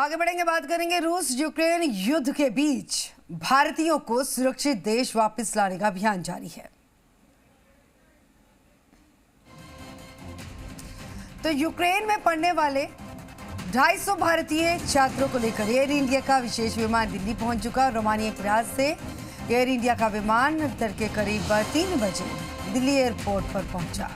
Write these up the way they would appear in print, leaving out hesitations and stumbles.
आगे बढ़ेंगे, बात करेंगे रूस यूक्रेन युद्ध के बीच भारतीयों को सुरक्षित देश वापस लाने का अभियान जारी है। तो यूक्रेन में पढ़ने वाले 250 भारतीय छात्रों को लेकर एयर इंडिया का विशेष विमान दिल्ली पहुंच चुका। रोमानिया के राज से एयर इंडिया का विमान तड़के करीब 3 बजे दिल्ली एयरपोर्ट पर पहुंचा।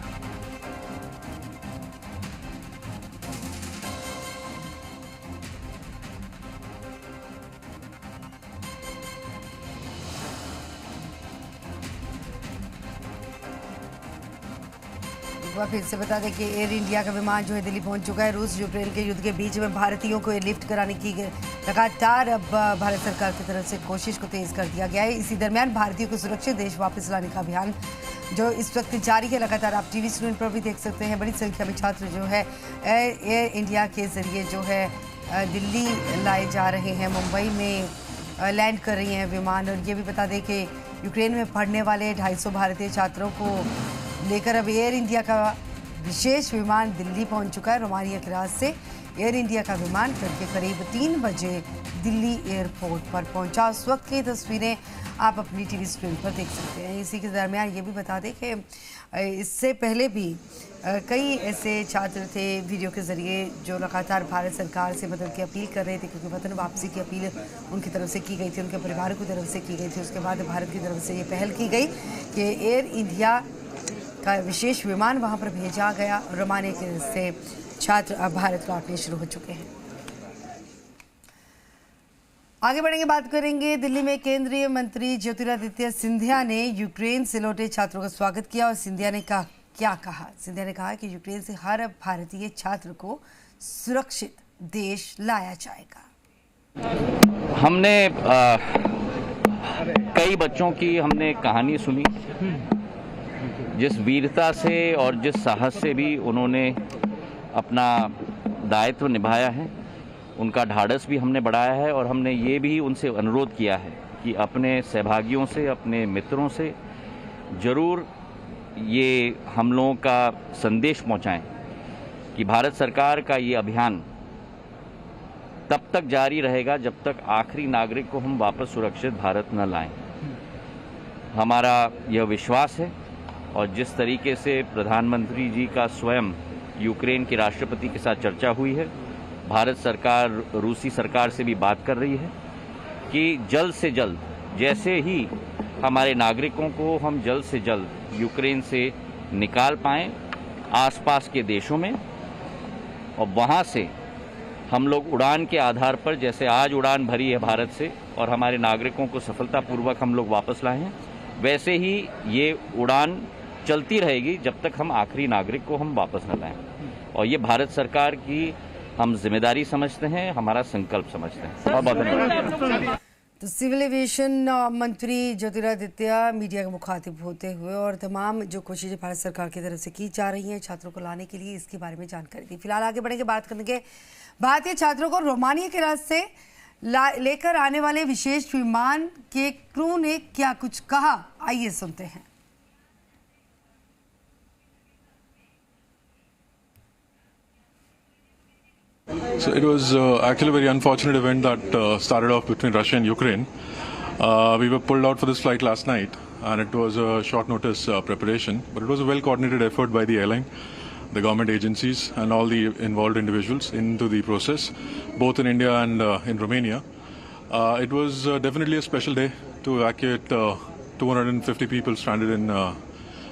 फिर से बता दें कि एयर इंडिया का विमान जो है दिल्ली पहुंच चुका है। रूस यूक्रेन के युद्ध के बीच में भारतीयों को एयरलिफ्ट कराने की लगातार अब भारत सरकार की तरफ से कोशिश को तेज कर दिया गया है। इसी दरमियान भारतीयों को सुरक्षित देश वापस लाने का अभियान जो इस वक्त जारी है, लगातार आप टीवी स्क्रीन पर भी देख सकते हैं। बड़ी संख्या में छात्र जो है एयर इंडिया के जरिए जो है दिल्ली लाए जा रहे हैं। मुंबई में लैंड कर रही हैं विमान। और ये भी बता दें कि यूक्रेन में पढ़ने वाले 250 भारतीय छात्रों को लेकर अब एयर इंडिया का विशेष विमान दिल्ली पहुंच चुका है। रोमानिया के राज से एयर इंडिया का विमान तड़के करीब 3 बजे दिल्ली एयरपोर्ट पर पहुंचा। उस वक्त की तस्वीरें आप अपनी टीवी स्क्रीन पर देख सकते हैं। इसी के दरमियान ये भी बता दें कि इससे पहले भी कई ऐसे छात्र थे वीडियो के जरिए जो लगातार भारत सरकार से मदद की अपील कर रहे थे, क्योंकि वतन वापसी की अपील उनकी तरफ से की गई थी, उनके परिवार की तरफ से की गई थी। उसके बाद भारत की तरफ से ये पहल की गई कि एयर इंडिया का विशेष विमान वहां पर भेजा गया। रोमानिया के से छात्र अब भारत लौटने शुरू हो चुके हैं। आगे बढ़ेंगे, बात करेंगे दिल्ली में केंद्रीय मंत्री ज्योतिरादित्य सिंधिया ने यूक्रेन से लौटे छात्रों का स्वागत किया। और सिंधिया ने क्या कहा? सिंधिया ने कहा कि यूक्रेन से हर भारतीय छात्र को सुरक्षित देश लाया जाएगा। हमने कई बच्चों की हमने कहानी सुनी, जिस वीरता से और जिस साहस से भी उन्होंने अपना दायित्व निभाया है, उनका ढाढ़स भी हमने बढ़ाया है। और हमने ये भी उनसे अनुरोध किया है कि अपने सहभागियों से, अपने मित्रों से ज़रूर ये हम लोगों का संदेश पहुंचाएं कि भारत सरकार का ये अभियान तब तक जारी रहेगा जब तक आखिरी नागरिक को हम वापस सुरक्षित भारत न लाएं। हमारा यह विश्वास है। और जिस तरीके से प्रधानमंत्री जी का स्वयं यूक्रेन के राष्ट्रपति के साथ चर्चा हुई है, भारत सरकार रूसी सरकार से भी बात कर रही है कि जल्द से जल्द, जैसे ही हमारे नागरिकों को हम जल्द से जल्द यूक्रेन से निकाल पाएं आसपास के देशों में, और वहां से हम लोग उड़ान के आधार पर, जैसे आज उड़ान भरी है भारत से और हमारे नागरिकों को सफलतापूर्वक हम लोग वापस लाए हैं, वैसे ही ये उड़ान चलती रहेगी जब तक हम आखिरी नागरिक को हम वापस न लाएं। और ये भारत सरकार की हम जिम्मेदारी समझते हैं, हमारा संकल्प समझते हैं। बहुत बहुत धन्यवाद। तो सिविल एविएशन मंत्री ज्योतिरादित्य मीडिया का मुखातिब होते हुए और तमाम जो कोशिशें भारत सरकार की तरफ से की जा रही हैं छात्रों को लाने के लिए, इसके बारे में जानकारी दी। फिलहाल आगे बढ़ेंगे, बात करेंगे भारतीय छात्रों को रोमानिया के राज से लेकर आने वाले विशेष विमान के क्रू ने क्या कुछ कहा, आइए सुनते हैं। So it was actually a very unfortunate event that started off between Russia and Ukraine. We were pulled out for this flight last night, and it was a short notice preparation, but it was a well coordinated effort by the airline, the government agencies, and all the involved individuals into the process, both in India and in Romania. It was definitely a special day to evacuate 250 people stranded in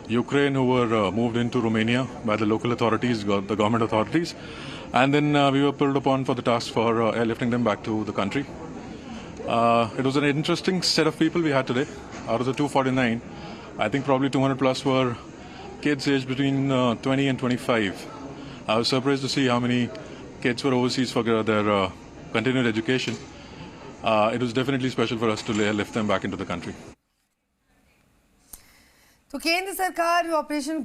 Ukraine who were moved into Romania by the local authorities, the government authorities. And then we were pulled upon for the task for airlifting them back to the country. It was an interesting set of people we had today. Out of the 249, I think probably 200 plus were kids aged between 20 and 25. I was surprised to see how many kids were overseas for their continued education. It was definitely special for us to lift them back into the country. तो केंद्र सरकार operation